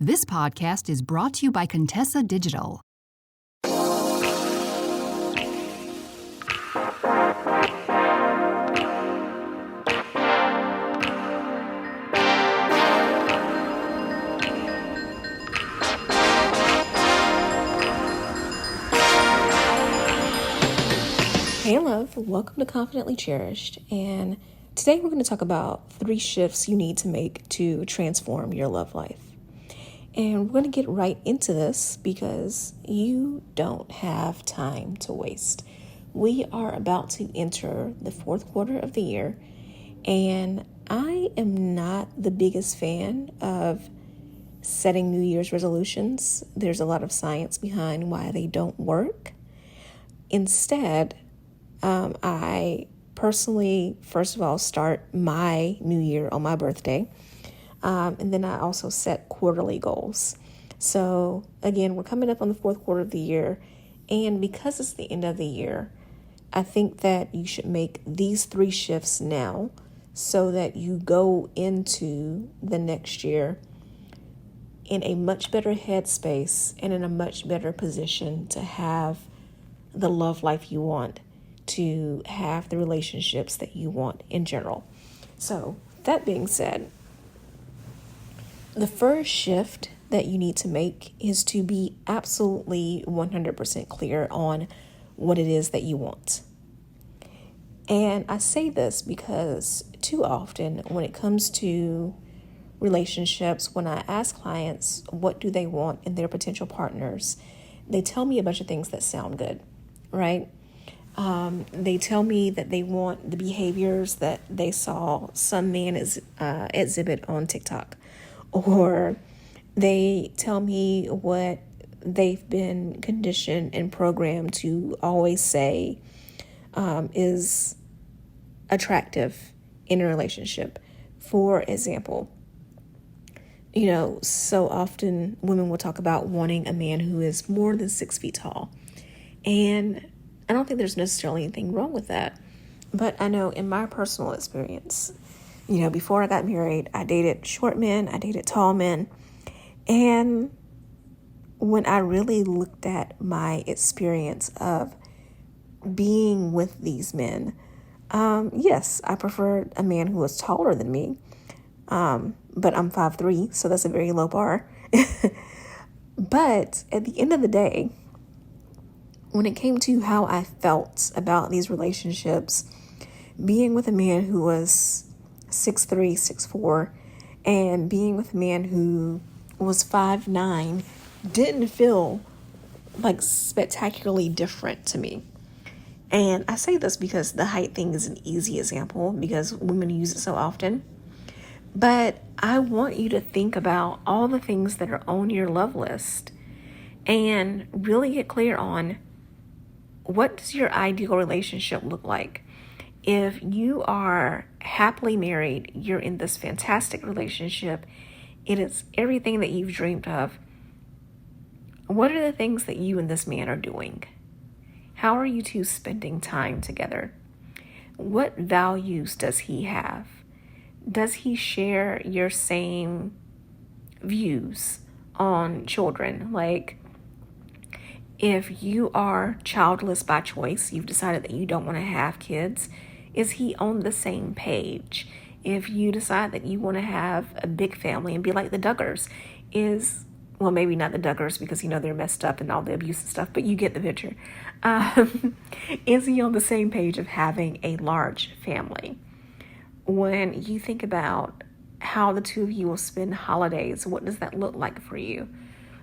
This podcast is brought to you by Contessa Digital. Hey love, welcome to Confidently Cherished, and today we're going to talk about 3 shifts you need to make to transform your love life. And we're going to get right into this because you don't have time to waste. We are about to enter the 4th quarter of the year, and I am not the biggest fan of setting New Year's resolutions. There's a lot of science behind why they don't work. Instead, I personally, first of all, start my new year on my birthday. And then I also set quarterly goals. So again, we're coming up on the 4th quarter of the year. And because it's the end of the year, I think that you should make these 3 shifts now so that you go into the next year in a much better headspace and in a much better position to have the love life you want, to have the relationships that you want in general. So that being said, the first shift that you need to make is to be absolutely 100% clear on what it is that you want. And I say this because too often when it comes to relationships, when I ask clients what do they want in their potential partners, they tell me a bunch of things that sound good, right? They tell me that they want the behaviors that they saw some man exhibit on TikTok. Or they tell me what they've been conditioned and programmed to always say is attractive in a relationship. For example, so often women will talk about wanting a man who is more than 6 feet tall. And I don't think there's necessarily anything wrong with that. But I know in my personal experience, before I got married, I dated short men, I dated tall men. And when I really looked at my experience of being with these men, yes, I preferred a man who was taller than me. But I'm 5'3", so that's a very low bar. But at the end of the day, when it came to how I felt about these relationships, being with a man who was 6'3", 6'4", and being with a man who was 5'9", didn't feel like spectacularly different to me. And I say this because the height thing is an easy example because women use it so often. But I want you to think about all the things that are on your love list and really get clear on what does your ideal relationship look like. If you are happily married, you're in this fantastic relationship, it is everything that you've dreamed of. What are the things that you and this man are doing? How are you two spending time together? What values does he have? Does he share your same views on children? Like, if you are childless by choice, you've decided that you don't want to have kids, is he on the same page? If you decide that you want to have a big family and be like the Duggars, well, maybe not the Duggars because, they're messed up and all the abuse and stuff, but you get the picture. Is he on the same page of having a large family? When you think about how the two of you will spend holidays, what does that look like for you?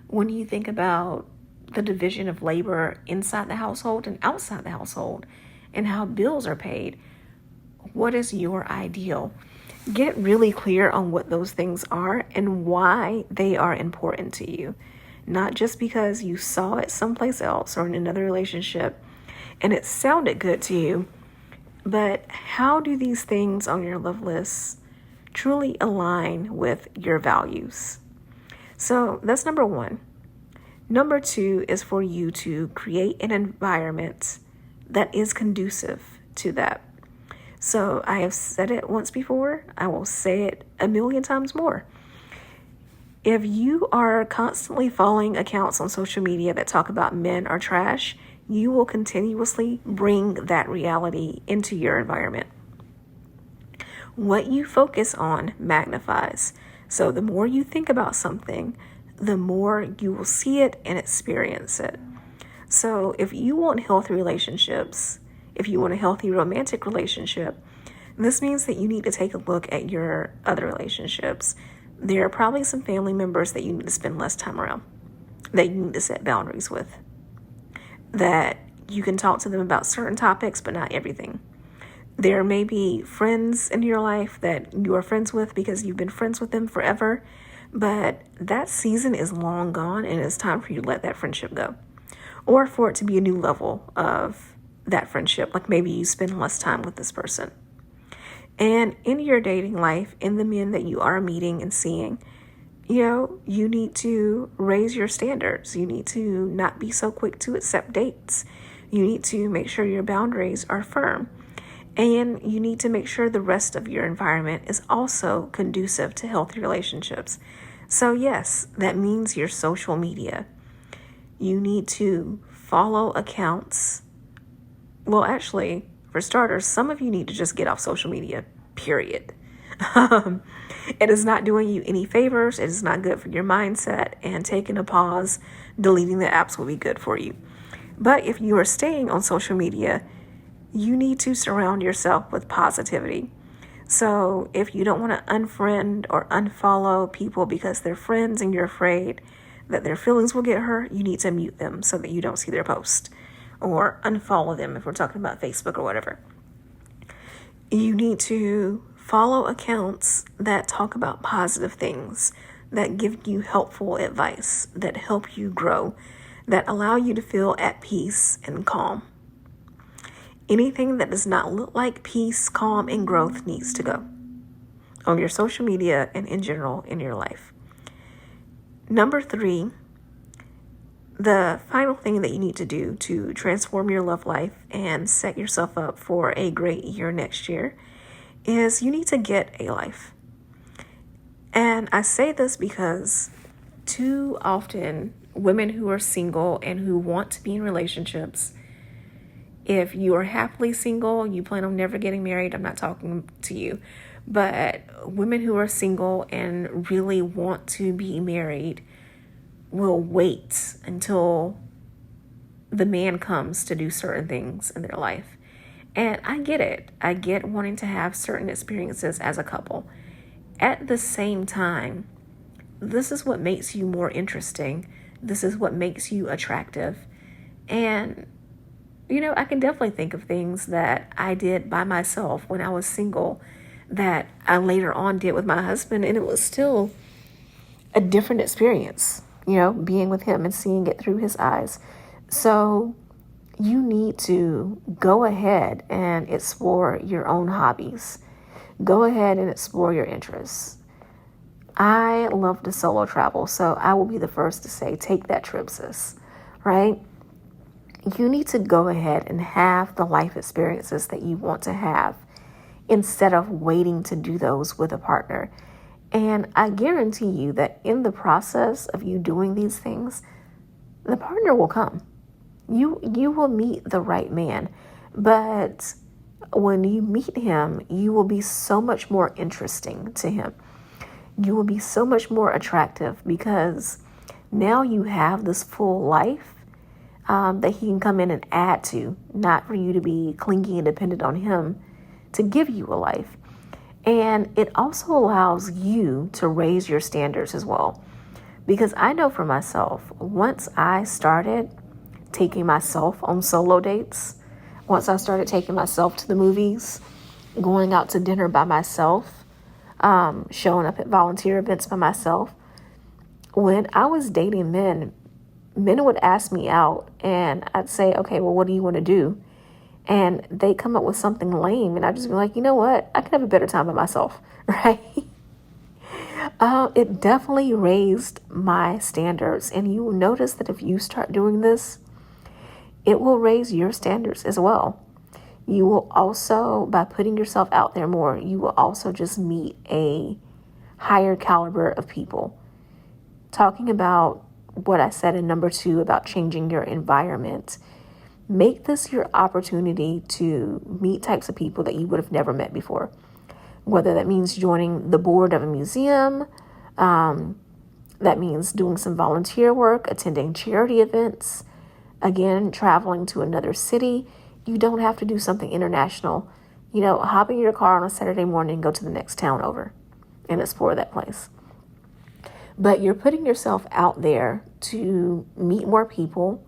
When you think about the division of labor inside the household and outside the household and how bills are paid, what is your ideal? Get really clear on what those things are and why they are important to you. Not just because you saw it someplace else or in another relationship and it sounded good to you, but how do these things on your love list truly align with your values? So that's number 1. Number 2 is for you to create an environment that is conducive to that. So I have said it once before. I will say it a million times more. If you are constantly following accounts on social media that talk about men are trash, you will continuously bring that reality into your environment. What you focus on magnifies. So the more you think about something, the more you will see it and experience it. So if you want healthy relationships, if you want a healthy romantic relationship, this means that you need to take a look at your other relationships. There are probably some family members that you need to spend less time around, that you need to set boundaries with, that you can talk to them about certain topics, but not everything. There may be friends in your life that you are friends with because you've been friends with them forever, but that season is long gone and it's time for you to let that friendship go. Or for it to be a new level of that friendship, like maybe you spend less time with this person. And in your dating life, in the men that you are meeting and seeing, you need to raise your standards. You need to not be so quick to accept dates. You need to make sure your boundaries are firm. And you need to make sure the rest of your environment is also conducive to healthy relationships. So yes, that means your social media. You need to follow accounts. Well, actually, for starters, some of you need to just get off social media, period. It is not doing you any favors. It is not good for your mindset, and taking a pause, deleting the apps will be good for you. But if you are staying on social media, you need to surround yourself with positivity. So if you don't want to unfriend or unfollow people because they're friends and you're afraid that their feelings will get hurt, you need to mute them so that you don't see their post, or unfollow them if we're talking about Facebook or whatever. You need to follow accounts that talk about positive things, that give you helpful advice, that help you grow, that allow you to feel at peace and calm. Anything that does not look like peace, calm, and growth needs to go on your social media and in general in your life. Number 3, the final thing that you need to do to transform your love life and set yourself up for a great year next year is you need to get a life. And I say this because too often women who are single and who want to be in relationships, if you are happily single, you plan on never getting married, I'm not talking to you. But women who are single and really want to be married will wait until the man comes to do certain things in their life. And I get it. I get wanting to have certain experiences as a couple. At the same time, this is what makes you more interesting. This is what makes you attractive. And I can definitely think of things that I did by myself when I was single that I later on did with my husband, and it was still a different experience, being with him and seeing it through his eyes. So you need to go ahead and explore your own hobbies. Go ahead and explore your interests. I love to solo travel, so I will be the first to say, take that trip, sis, right? You need to go ahead and have the life experiences that you want to have instead of waiting to do those with a partner. And I guarantee you that in the process of you doing these things, the partner will come. You will meet the right man. But when you meet him, you will be so much more interesting to him. You will be so much more attractive because now you have this full life that he can come in and add to, not for you to be clingy and dependent on him to give you a life. And it also allows you to raise your standards as well. Because I know for myself, once I started taking myself on solo dates, once I started taking myself to the movies, going out to dinner by myself, showing up at volunteer events by myself, when I was dating men would ask me out and I'd say, okay, well, what do you want to do? And they come up with something lame and I'd just be like, you know what? I could have a better time by myself, right? It definitely raised my standards. And you will notice that if you start doing this, it will raise your standards as well. You will also, by putting yourself out there more, you will also just meet a higher caliber of people. talking about what I said in number 2 about changing your environment, make this your opportunity to meet types of people that you would have never met before. Whether that means joining the board of a museum, that means doing some volunteer work, attending charity events, again, traveling to another city. You don't have to do something international. Hop in your car on a Saturday morning and go to the next town over and explore that place. But you're putting yourself out there to meet more people,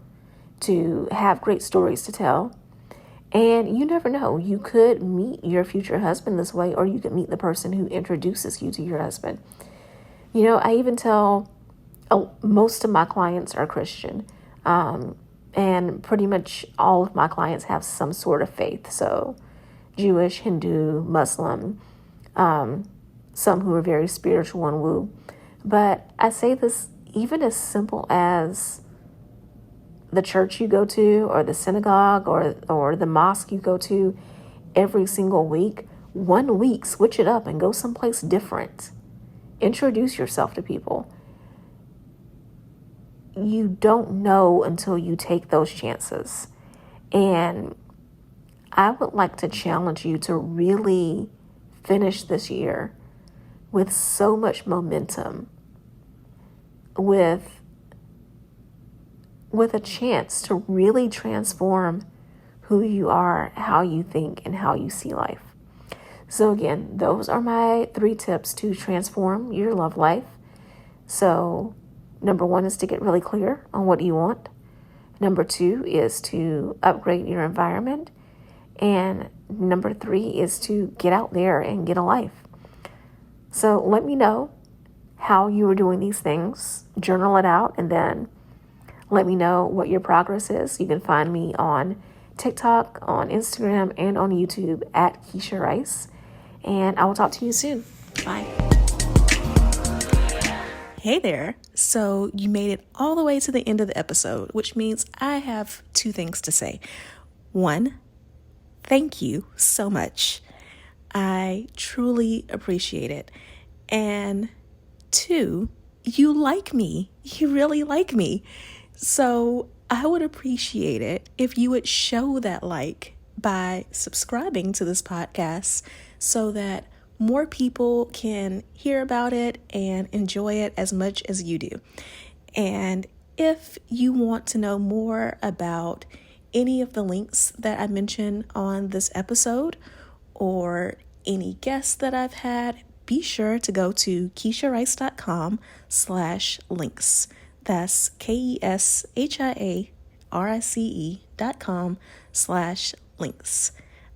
to have great stories to tell. And you never know, you could meet your future husband this way, or you could meet the person who introduces you to your husband. I even tell most of my clients are Christian. And pretty much all of my clients have some sort of faith. So Jewish, Hindu, Muslim, some who are very spiritual and woo. But I say this even as simple as the church you go to, or the synagogue, or the mosque you go to every single week. 1 week, switch it up and go someplace different. Introduce yourself to people. You don't know until you take those chances. And I would like to challenge you to really finish this year with so much momentum, with a chance to really transform who you are, how you think, and how you see life. So again, those are my 3 tips to transform your love life. So number 1 is to get really clear on what you want. Number 2 is to upgrade your environment. And number 3 is to get out there and get a life. So let me know how you are doing these things. Journal it out, and then let me know what your progress is. You can find me on TikTok, on Instagram, and on YouTube at Keshia Rice. And I will talk to you soon. Bye. Hey there. So you made it all the way to the end of the episode, which means I have 2 things to say. 1, thank you so much. I truly appreciate it. And 2, you like me. You really like me. So I would appreciate it if you would show that like by subscribing to this podcast so that more people can hear about it and enjoy it as much as you do. And if you want to know more about any of the links that I mentioned on this episode or any guests that I've had, be sure to go to KeshiaRice.com/links. That's KeshiaRice.com/links.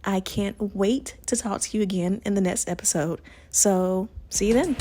I can't wait to talk to you again in the next episode. So see you then.